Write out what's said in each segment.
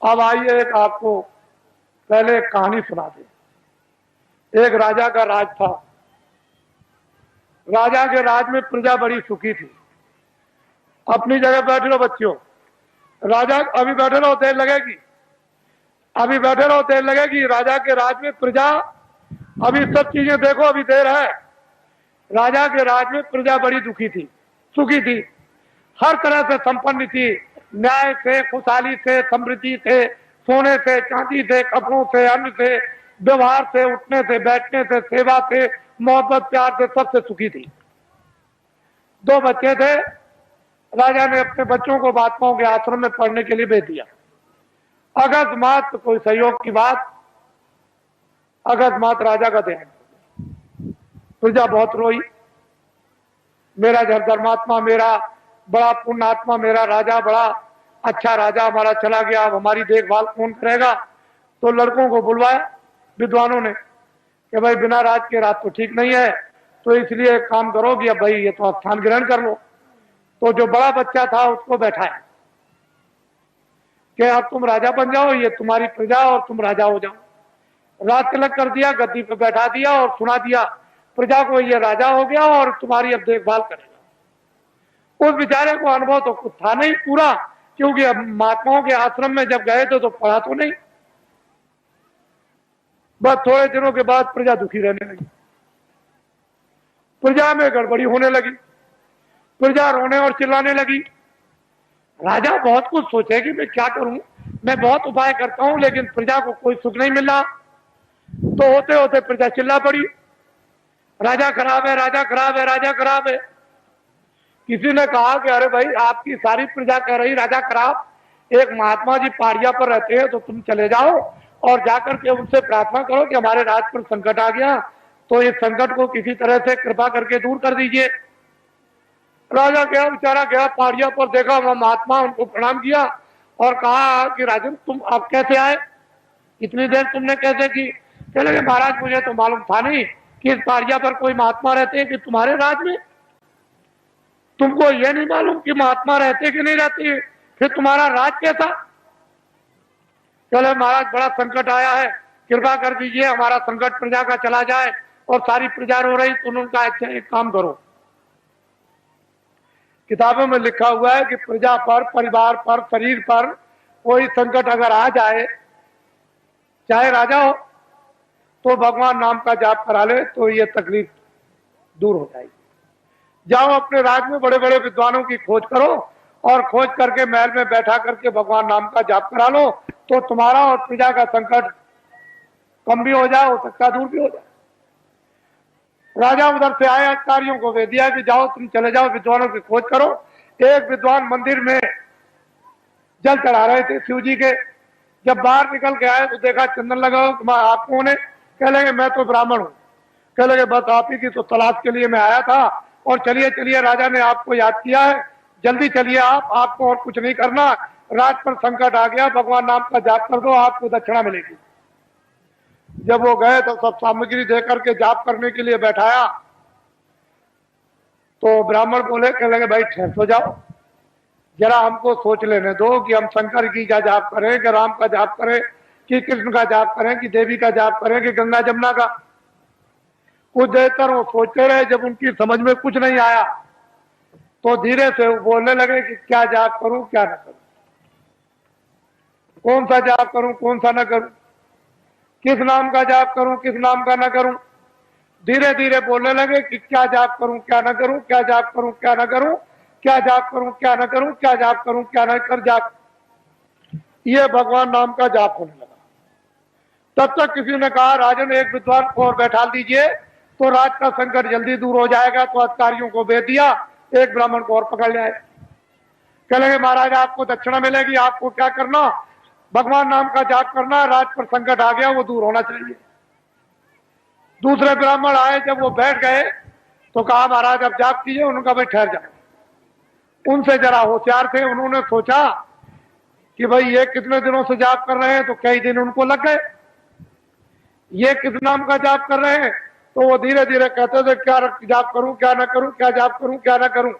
अब आइए एक आपको पहले एक कहानी सुना दे। एक राजा का राज था। राजा के राज में प्रजा बड़ी सुखी थी। अपनी जगह बैठे रहो बच्चों। राजा अभी बैठे रहो, देर लगेगी। अभी बैठे रहो, देर लगेगी। राजा के राज में प्रजा, अभी सब चीजें देखो, अभी देर है। राजा के राज में प्रजा बड़ी दुखी थी, सुखी थी, हर तरह से संपन्न थी। न्याय से, खुशहाली से, समृद्धि से, सोने से, चांदी से, कपड़ों से, अन्न से, व्यवहार से, उठने से, बैठने से, सेवा से, मोहब्बत प्यार से, सबसे सुखी थी। दो बच्चे थे। राजा ने अपने बच्चों को महात्माओं के आश्रम में पढ़ने के लिए भेज दिया। अकस्मात कोई सहयोग की बात, अकस्मात राजा का देहांत हो गया। प्रजा बहुत रोई। मेरा धर्मात्मा, मेरा बड़ा पुण्यात्मा, मेरा राजा, बड़ा अच्छा राजा हमारा चला गया, अब हमारी देखभाल कौन करेगा। तो लड़कों को बुलवाया विद्वानों ने कि भाई बिना राज के राज तो ठीक नहीं है, तो इसलिए एक काम करो कि अब भाई ये तो स्थान ग्रहण कर लो। तो जो बड़ा बच्चा था उसको बैठाया कि अब तुम राजा बन जाओ, ये तुम्हारी प्रजा और तुम राजा हो जाओ। राज तिलक कर दिया, गद्दी पे बैठा दिया और सुना दिया प्रजा को ये राजा हो गया और तुम्हारी अब देखभाल करेगा। उस बेचारे को अनुभव तो कुछ था नहीं पूरा, क्योंकि अब महात्माओं के आश्रम में जब गए थे तो पढ़ा तो नहीं। बस थोड़े दिनों के बाद प्रजा दुखी रहने लगी, प्रजा में गड़बड़ी होने लगी, प्रजा रोने और चिल्लाने लगी। राजा बहुत कुछ सोचे कि मैं क्या करूं, मैं बहुत उपाय करता हूं लेकिन प्रजा को कोई सुख नहीं मिल रहा। तो होते होते प्रजा चिल्ला पड़ी, राजा खराब है, राजा खराब है, राजा खराब है। किसी ने कहा कि अरे भाई आपकी सारी प्रजा कह रही राजा खराब, एक महात्मा जी पहाड़िया पर रहते हैं, तो तुम चले जाओ और जाकर के उनसे प्रार्थना करो कि हमारे राज पर संकट आ गया, तो इस संकट को किसी तरह से कृपा करके दूर कर दीजिए। राजा गया, बेचारा गया पहाड़िया पर, देखा वह महात्मा, उनको प्रणाम किया और कहा कि राजन तुम अब कैसे आए, इतनी देर तुमने कैसे की। कह लगे महाराज मुझे तो मालूम था नहीं कि इस पहाड़िया पर कोई महात्मा रहते हैं कि तुम्हारे राज में, तुमको यह नहीं मालूम कि महात्मा रहते कि नहीं रहते, फिर तुम्हारा राज कैसा। चले महाराज बड़ा संकट आया है, कृपा कर दीजिए हमारा संकट प्रजा का चला जाए। और सारी प्रजा रो रही, तो उन्होंने कहा अच्छा एक काम करो, किताबों में लिखा हुआ है कि प्रजा पर, परिवार पर, शरीर पर कोई संकट अगर आ जाए, चाहे राजा हो, तो भगवान नाम का जाप करा ले तो ये तकलीफ दूर हो जाएगी। जाओ अपने राज में बड़े बड़े विद्वानों की खोज करो और खोज करके महल में बैठा करके भगवान नाम का जाप करा लो, तो तुम्हारा और प्रजा का संकट कम भी हो जाए, हो सकता दूर भी हो जाए। राजा उधर से आए, अधिकारियों को भेज दिया कि जाओ तुम चले जाओ विद्वानों की खोज करो। एक विद्वान मंदिर में जल चढ़ा रहे थे शिव जी के। जब बाहर निकल के आए तो देखा चंदन लगा हो। आप कौन है? कह लगे मैं तो ब्राह्मण हूँ। कह लगे बस आप ही की तो तलाश के लिए मैं आया था, और चलिए चलिए राजा ने आपको याद किया है, जल्दी चलिए आपको और कुछ नहीं करना, राज पर संकट आ गया, भगवान नाम का जाप कर दो, आपको दक्षिणा मिलेगी। जब वो गए तो सब सामग्री देकर के जाप करने के लिए बैठाया, तो ब्राह्मण बोले, कह लगे भाई ठहर तो जाओ, जरा हमको सोच लेने दो कि हम शंकर की का जाप करें कि राम का जाप करें कि कृष्ण का जाप करें कि देवी का जाप करें कि गंगा जमुना का। कुछ देर तक वो सोचते रहे, जब उनकी समझ में कुछ नहीं आया तो धीरे से वो बोलने लगे कि क्या जाप करूं क्या न करूं, कौन सा जाप करूं कौन सा न करूं, किस नाम का जाप करूं किस नाम का न करूं। धीरे धीरे बोलने लगे कि क्या जाप करूं क्या न करूं, क्या जाप करूं क्या न करूं, क्या जाप करूं क्या न करूं, क्या जाप करूं क्या न कर जाप। ये भगवान नाम का जाप होने लगा। तब तक किसी ने कहा राजन एक विद्वान को और बैठा दीजिए तो राज का संकट जल्दी दूर हो जाएगा। तो अधिकारियों को भेज दिया, एक ब्राह्मण को और पकड़ लिया। कह लगे महाराज आपको दक्षिणा मिलेगी, आपको क्या करना, भगवान नाम का जाप करना, राज पर संकट आ गया वो दूर होना चाहिए। दूसरे ब्राह्मण आए, जब वो बैठ गए तो कहा महाराज अब जाप कीजिए। उन्होंने भाई ठहर जाओ। उनसे जरा होशियार थे, उन्होंने सोचा कि भाई ये कितने दिनों से जाप कर रहे हैं, तो कई दिन उनको लग गए। ये किस नाम का जाप कर रहे हैं, तो वो धीरे धीरे कहते थे क्या जाप करूं क्या ना करूं, क्या जाप करूं क्या ना करूं।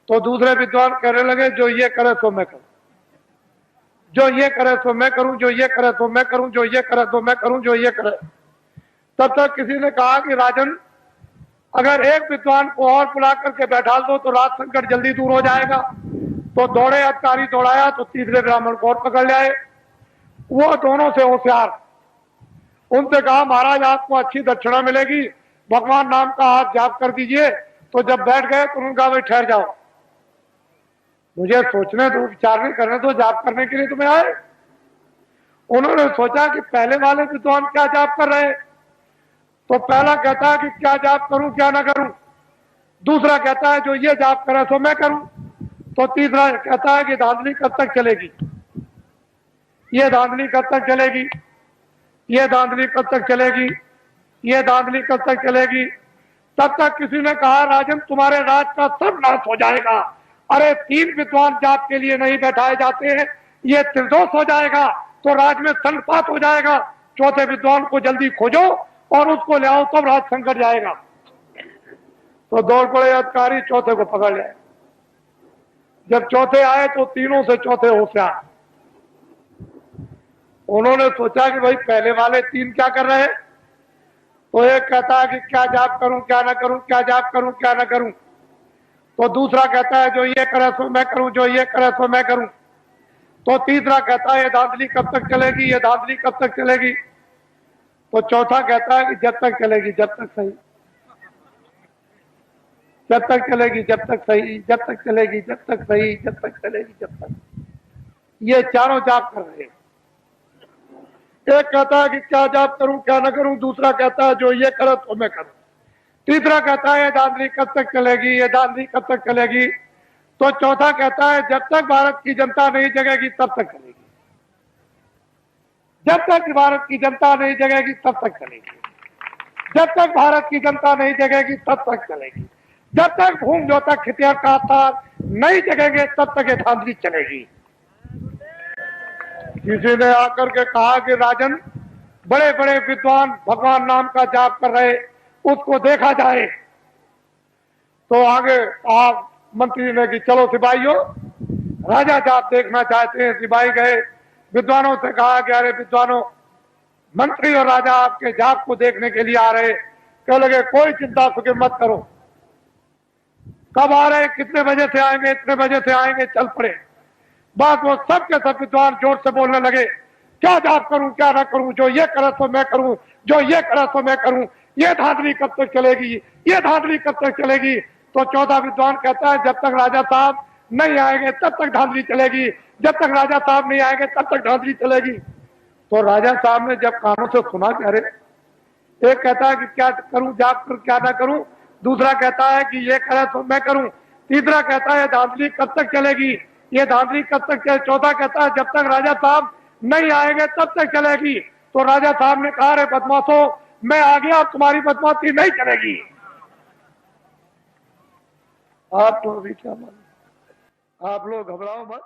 तो दूसरे विद्वान कहने लगे जो ये करे सो मैं करूं। जो ये करे तो मैं करूं, जो ये करे तो मैं करूं, जो ये करे तो मैं करूं, जो ये करे। तब तक किसी ने कहा कि राजन, अगर एक विद्वान को और बुला करके बैठा दो तो राज संकट जल्दी दूर हो जाएगा। तो दौड़े अधिकारी, दौड़ाया तो तीसरे ब्राह्मण को और पकड़ लाए। वो दोनों से होशियार, उनसे कहा महाराज आपको अच्छी दक्षिणा मिलेगी, भगवान नाम का हाथ जाप कर दीजिए। तो जब बैठ गए तो उन्होंने कहा भाई ठहर जाओ, मुझे सोचने दो, विचारने करने दो, जाप करने के लिए तुम्हें आए। उन्होंने सोचा कि पहले वाले विद्वान क्या जाप कर रहे। तो पहला कहता है कि क्या जाप करूं क्या ना करूं, दूसरा कहता है जो ये जाप करे तो मैं करूं, तो तीसरा कहता है कि धांधली कब तक चलेगी, ये धांधली कब तक चलेगी, ये धांधली कब तक चलेगी, ये धांधली कब तक चलेगी। तब तक किसी ने कहा राजन तुम्हारे राज का सब नाश हो जाएगा। अरे 3 विद्वान जाप के लिए नहीं बैठाए जाते हैं, ये त्रिदोष हो जाएगा तो राज में संपात हो जाएगा। चौथे विद्वान को जल्दी खोजो और उसको ले आओ, तब राज संकट जाएगा। तो दौड़ पड़े अधिकारी, चौथे को पकड़ लिया। जब चौथे आए तो तीनों से चौथे होशियार। उन्होंने सोचा कि भाई पहले वाले 3 क्या कर रहे हैं। तो एक कहता है कि क्या जाप करूं क्या ना करूं, क्या जाप करूं क्या ना करूं। तो दूसरा कहता है जो ये करे सो मैं करूं, जो ये करे सो मैं करूं। तो तीसरा कहता है ये धांधली कब तक चलेगी, ये धांधली कब तक चलेगी। तो चौथा कहता है कि जब तक चलेगी जब तक सही, जब तक चलेगी जब तक सही, जब तक चलेगी जब तक सही, जब तक चलेगी जब तक। ये चारों जाप कर रहे हैं। एक कहता है कि क्या जाप करूं क्या ना करूं, दूसरा कहता है जो ये करे तो मैं करूं, तीसरा कहता है ये धांधली कब तक चलेगी, ये धांधली कब तक चलेगी। तो चौथा कहता है जब तक भारत की जनता नहीं जगेगी तब तक चलेगी, जब तक भारत की जनता नहीं जगेगी तब तक चलेगी, जब तक भारत की जनता नहीं जगेगी तब तक चलेगी, जब तक भूम जो तक खितियार का आधार नहीं जगेंगे तब तक ये धांधली चलेगी। किसी ने आकर के कहा कि राजन बड़े बड़े विद्वान भगवान नाम का जाप कर रहे, उसको देखा जाए। तो आगे आप मंत्री ने कि चलो सिपाहियों, राजा जाप देखना चाहते हैं। सिपाही गए, विद्वानों से कहा कि अरे विद्वानों, मंत्री और राजा आपके जाप को देखने के लिए आ रहे। कह लगे कोई चिंता फिक्र मत करो, कब आ रहे, कितने बजे से आएंगे, इतने बजे से आएंगे, चल पड़े। बात वो सब के सब विद्वान जोर से बोलने लगे क्या जाप करूं क्या ना करूं, जो ये करे तो मैं करूं, जो ये करे तो मैं करूं, ये धांधली कब तक चलेगी, ये धांधली कब तक चलेगी। तो चौथा विद्वान कहता है जब तक राजा साहब नहीं आएंगे तब तक धांधली चलेगी, जब तक राजा साहब नहीं आएंगे तब तक धांधली चलेगी। तो राजा साहब ने जब कानों से सुना कि अरे, एक कहता है कि क्या करूं जाप कर क्या ना करूं, दूसरा कहता है कि ये करे तो मैं करूं, तीसरा कहता है धांधली कब तक चलेगी, ये धांधली कब तक चले, चौथा कहता है जब तक राजा साहब नहीं आएंगे तब तक चलेगी। तो राजा साहब ने कहा रे बदमाशों, मैं आ गया, तुम्हारी बदमाशी नहीं चलेगी। आप तो अभी क्या मालूम, आप लोग घबराओ मत।